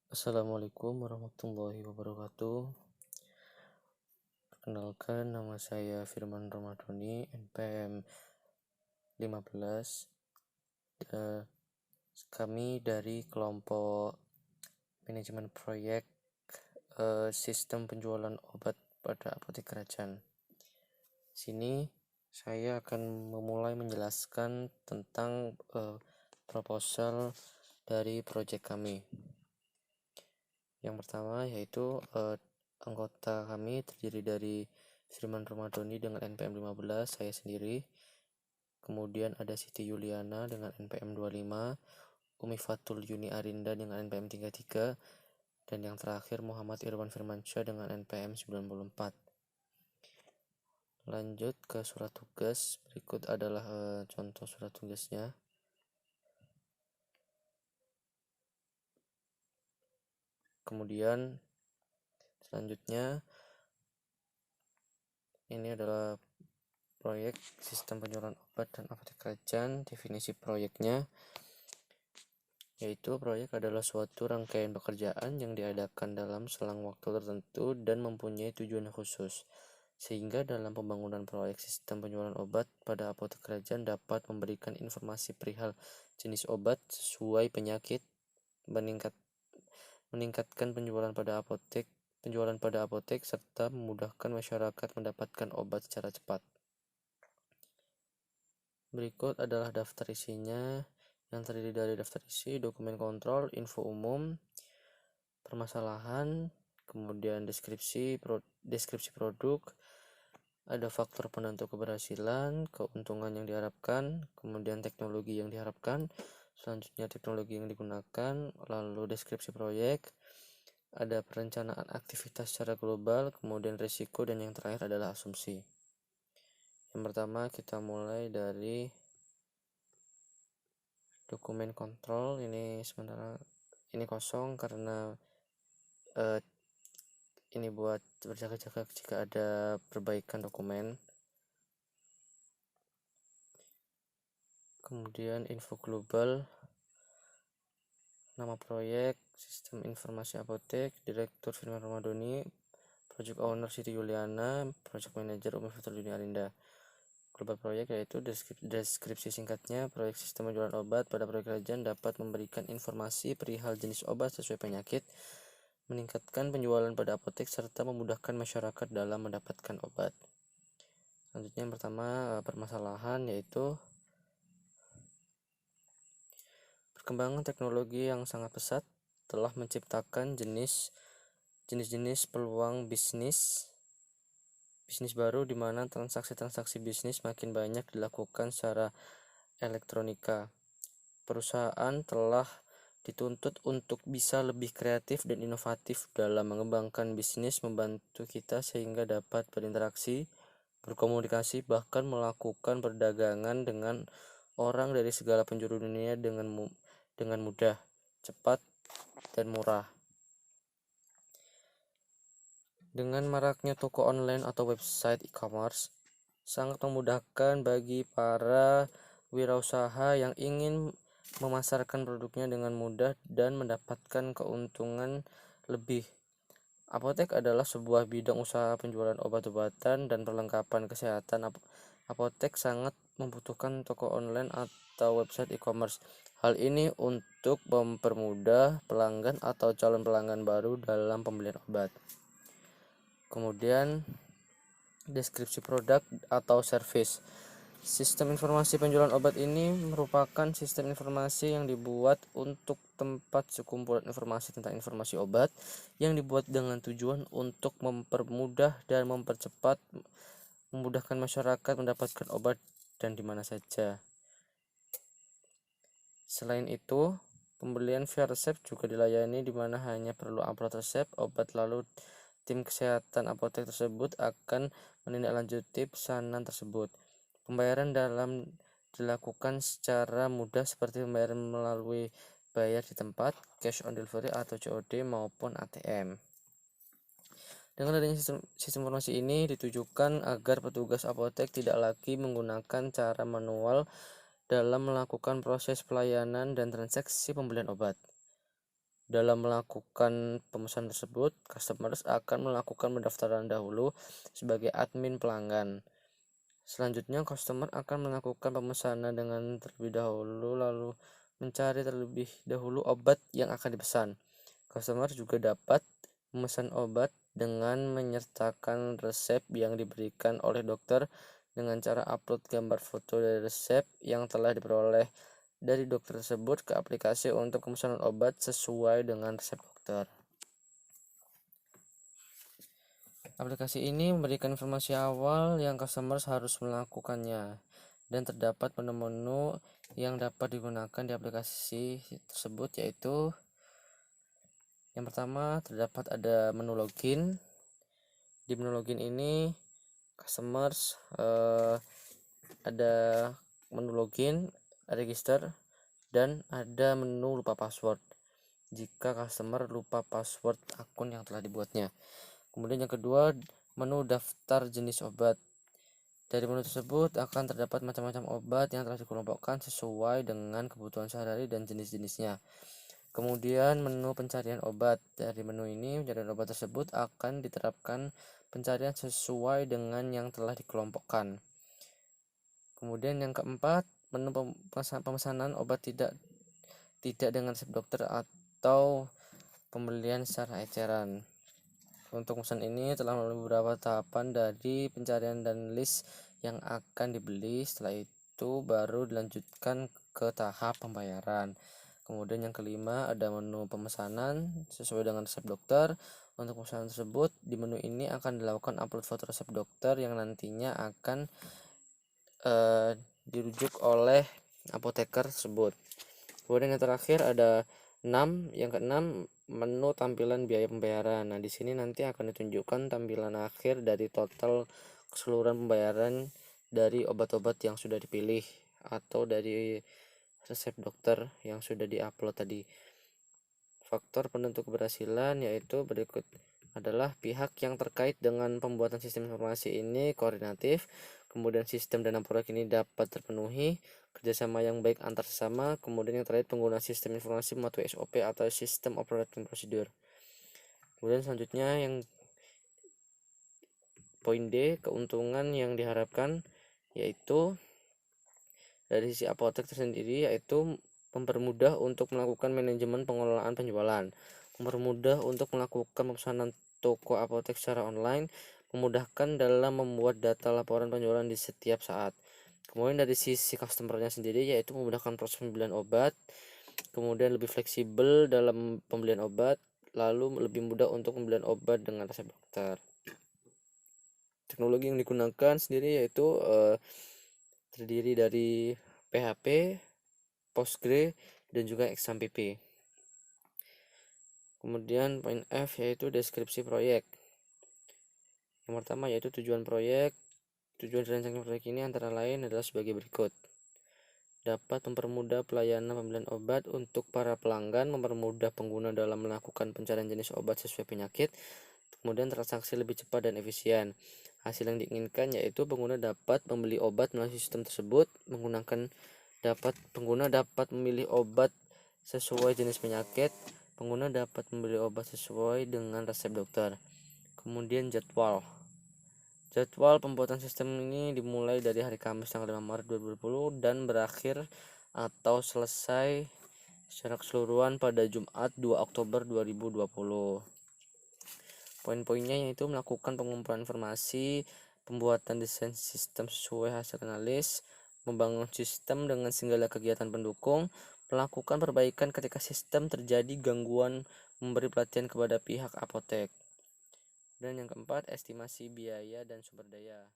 Assalamualaikum warahmatullahi wabarakatuh. Perkenalkan, nama saya Firman Ramadhani, NPM 15. Kami dari kelompok manajemen proyek sistem penjualan obat pada apotek kerajaan. Sini saya akan memulai menjelaskan tentang proposal dari proyek kami. Yang pertama yaitu anggota kami terdiri dari Firman Ramadhani dengan NPM 15, saya sendiri. Kemudian ada Siti Yuliana dengan NPM 25, Umi Fatul Yuni Arinda dengan NPM 33, dan yang terakhir Muhammad Irwan Firmansyah dengan NPM 94. Lanjut ke surat tugas. Berikut adalah contoh surat tugasnya. Kemudian selanjutnya ini adalah proyek sistem penjualan obat dan apotek kerajaan. Definisi proyeknya yaitu proyek adalah suatu rangkaian pekerjaan yang diadakan dalam selang waktu tertentu dan mempunyai tujuan khusus, sehingga dalam pembangunan proyek sistem penjualan obat pada apotek kerajaan dapat memberikan informasi perihal jenis obat sesuai penyakit, meningkatkan penjualan pada apotek serta memudahkan masyarakat mendapatkan obat secara cepat. Berikut adalah daftar isinya, yang terdiri dari daftar isi, dokumen kontrol, info umum, permasalahan, kemudian deskripsi produk, ada faktor penentu keberhasilan, keuntungan yang diharapkan, kemudian teknologi yang diharapkan, selanjutnya teknologi yang digunakan, lalu deskripsi proyek, ada perencanaan aktivitas secara global, kemudian risiko, dan yang terakhir adalah asumsi. Yang pertama kita mulai dari dokumen kontrol. Ini sementara ini kosong karena ini buat berjaga-jaga jika ada perbaikan dokumen. Kemudian info global, nama proyek, sistem informasi apotek, direktur Firman Ramadhani, project owner Siti Yuliana, project manager Umi Fatul Yuni Arinda. Global proyek yaitu deskripsi singkatnya, proyek sistem penjualan obat pada proyek kerajaan dapat memberikan informasi perihal jenis obat sesuai penyakit, meningkatkan penjualan pada apotek serta memudahkan masyarakat dalam mendapatkan obat. Selanjutnya yang pertama permasalahan, yaitu perkembangan teknologi yang sangat pesat telah menciptakan jenis-jenis peluang bisnis baru di mana transaksi-transaksi bisnis makin banyak dilakukan secara elektronika. Perusahaan telah dituntut untuk bisa lebih kreatif dan inovatif dalam mengembangkan bisnis, membantu kita sehingga dapat berinteraksi, berkomunikasi, bahkan melakukan perdagangan dengan orang dari segala penjuru dunia dengan mudah, cepat, dan murah. Dengan maraknya toko online atau website e-commerce, sangat memudahkan bagi para wirausaha yang ingin memasarkan produknya dengan mudah dan mendapatkan keuntungan lebih. Apotek adalah sebuah bidang usaha penjualan obat-obatan dan perlengkapan kesehatan. Apotek sangat membutuhkan toko online atau website e-commerce. Hal ini untuk mempermudah pelanggan atau calon pelanggan baru dalam pembelian obat. Kemudian deskripsi produk atau service. Sistem informasi penjualan obat ini merupakan sistem informasi yang dibuat untuk tempat sekumpulan informasi tentang informasi obat yang dibuat dengan tujuan untuk mempermudah dan memudahkan masyarakat mendapatkan obat dan di mana saja. Selain itu, pembelian via resep juga dilayani di mana hanya perlu upload resep obat, lalu tim kesehatan apotek tersebut akan menindaklanjuti pesanan tersebut. Pembayaran dilakukan secara mudah seperti pembayaran melalui bayar di tempat, cash on delivery atau COD maupun ATM. Dengan adanya sistem informasi ini ditujukan agar petugas apotek tidak lagi menggunakan cara manual dalam melakukan proses pelayanan dan transaksi pembelian obat. Dalam melakukan pemesanan tersebut, customers akan melakukan pendaftaran dahulu sebagai admin pelanggan. Selanjutnya, customer akan melakukan pemesanan dengan terlebih dahulu, lalu mencari terlebih dahulu obat yang akan dipesan. Customer juga dapat memesan obat dengan menyertakan resep yang diberikan oleh dokter dengan cara upload gambar foto dari resep yang telah diperoleh dari dokter tersebut ke aplikasi untuk pemesanan obat sesuai dengan resep dokter. Aplikasi ini memberikan informasi awal yang customer harus melakukannya, dan terdapat menu-menu yang dapat digunakan di aplikasi tersebut, yaitu yang pertama terdapat ada menu login. Di menu login ini customers ada menu login, register, dan ada menu lupa password jika customer lupa password akun yang telah dibuatnya. Kemudian yang kedua, menu daftar jenis obat. Dari menu tersebut akan terdapat macam-macam obat yang telah dikelompokkan sesuai dengan kebutuhan sehari-hari dan jenis-jenisnya. Kemudian menu pencarian obat. Dari menu ini, pencarian obat tersebut akan diterapkan pencarian sesuai dengan yang telah dikelompokkan. Kemudian yang keempat, menu pemesanan obat tidak dengan resep dokter atau pembelian secara eceran. Untuk pesan ini telah melalui beberapa tahapan dari pencarian dan list yang akan dibeli. Setelah itu baru dilanjutkan ke tahap pembayaran. Kemudian yang kelima, ada menu pemesanan sesuai dengan resep dokter. Untuk pemesanan tersebut, di menu ini akan dilakukan upload foto resep dokter yang nantinya akan dirujuk oleh apoteker tersebut. Kemudian yang terakhir ada 6, yang keenam, menu tampilan biaya pembayaran. Nah, di sini nanti akan ditunjukkan tampilan akhir dari total keseluruhan pembayaran dari obat-obat yang sudah dipilih atau dari resep dokter yang sudah diupload tadi. Faktor penentu keberhasilan yaitu berikut adalah pihak yang terkait dengan pembuatan sistem informasi ini koordinatif, kemudian sistem dana proyek ini dapat terpenuhi, kerjasama yang baik antar sesama, kemudian yang terakhir pengguna sistem informasi mematuhi SOP atau sistem operating procedure. Kemudian selanjutnya yang poin D, keuntungan yang diharapkan yaitu dari sisi apotek tersendiri, yaitu mempermudah untuk melakukan manajemen pengelolaan penjualan, mempermudah untuk melakukan pemesanan toko apotek secara online, memudahkan dalam membuat data laporan penjualan di setiap saat. Kemudian dari sisi customernya sendiri, yaitu memudahkan proses pembelian obat, kemudian lebih fleksibel dalam pembelian obat, lalu lebih mudah untuk pembelian obat dengan resep dokter. Teknologi yang digunakan sendiri yaitu terdiri dari PHP, Postgre, dan juga XAMPP. Kemudian poin F yaitu deskripsi proyek. Yang pertama yaitu tujuan proyek. Tujuan rencana proyek ini antara lain adalah sebagai berikut. Dapat mempermudah pelayanan pembelian obat untuk para pelanggan, mempermudah pengguna dalam melakukan pencarian jenis obat sesuai penyakit, kemudian transaksi lebih cepat dan efisien. Hasil yang diinginkan yaitu pengguna dapat membeli obat melalui sistem tersebut, pengguna dapat memilih obat sesuai jenis penyakit, pengguna dapat membeli obat sesuai dengan resep dokter. Kemudian jadwal pembuatan sistem ini dimulai dari hari Kamis tanggal 5 Maret 2020 dan berakhir atau selesai secara keseluruhan pada Jumat 2 Oktober 2020. Poin-poinnya yaitu melakukan pengumpulan informasi, pembuatan desain sistem sesuai hasil analis, membangun sistem dengan segala kegiatan pendukung, melakukan perbaikan ketika sistem terjadi gangguan, memberi pelatihan kepada pihak apotek. Dan yang keempat, estimasi biaya dan sumber daya.